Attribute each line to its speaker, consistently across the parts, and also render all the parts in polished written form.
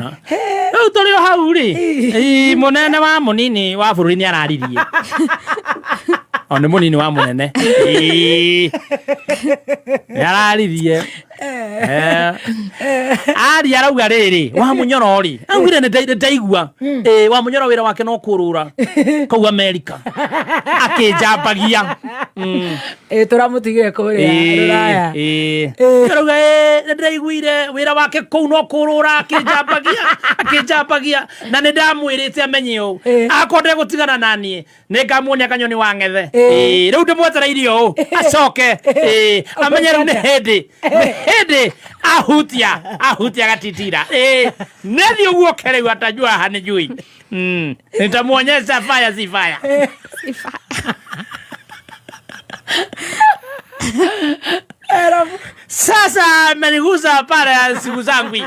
Speaker 1: wona riu turi hau ri munene wa munini wa bururi ni araririe ni munini wa munene araririe ari arauga riri wa munyoro ri augire ni ndaigua wa munyoro wira wake no kurura kau Amerika akijambagia
Speaker 2: turamutigire kuria ruraya
Speaker 1: arauga ndaiguire wira wake kau no kurura akijambagia na ni ndamwirite amenye u akonde gutigana nanie ni ngamuonia kanyoni wa ngethe riu ndimwetereirio acoke amenye riu ni hindi ahutia gatitira nethi uguo kereu atajua hanijui nitamuonyesha fire si fire sasa amenigusa pale siku zangu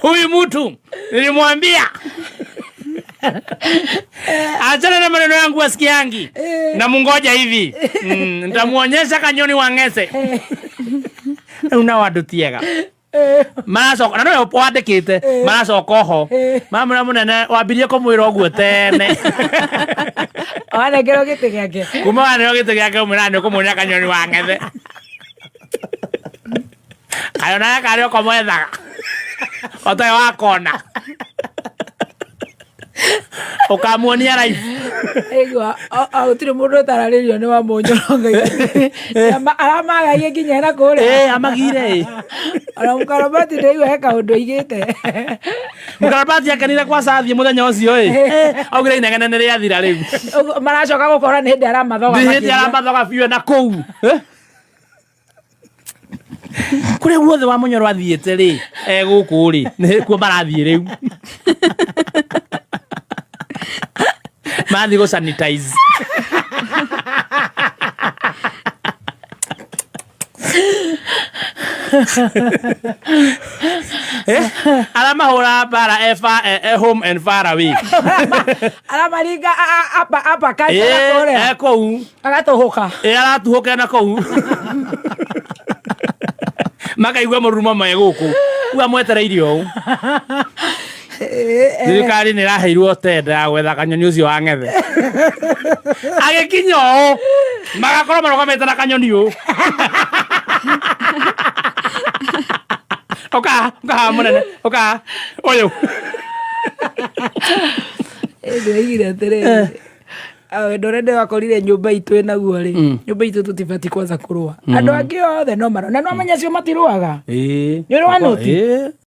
Speaker 1: huyu mtu nilimwambia achana na maneno yangu wasikiangi na mungoja hivi nitamuonyesha kanyoni wa ng'ese una wadutiega maracoka na no wandikite maracoka ho mamura munene wambirie kumwira uguo tene
Speaker 2: wanengero gite giake
Speaker 1: kuma wanengero gite giake umira ni kumuonia kanyoni wa ng'ethe ayona kario komwethaga otae wakona ukamuonia live
Speaker 2: egwa utire mundu tararirio ni wa Munyoro aramaga nginya na kure
Speaker 1: amagire
Speaker 2: mukarabati ndeiwe heka undu igite
Speaker 1: mukarabati akanire kwa sathi muthenya ucio augire inegene ni riathira riu
Speaker 2: maracoka gukora ni hindi
Speaker 1: aramathoga biu na kou kure guothe wa Munyoro athiite ri guku ri ni kuo marathie riu mathi go sanitize alamahura para home and far away
Speaker 2: alamaringa apa kaja kore
Speaker 1: kou
Speaker 2: agatuhuka
Speaker 1: aratuhuka na kou makaigua murumo mae guku uga mwetereirio thirikari ni raheirwo tenda gwetha kanyoni ucio wa ng'ethe agikinya o magakorwo marogamete na kanyoni u oka munene oka uyu
Speaker 2: ndigire tere ndorende wakorire nyumba itu enaguo ri nyumba itu tutibati kwanza kurua andu angi othe no maro na no amenya cio matiruaga ni uri wa noti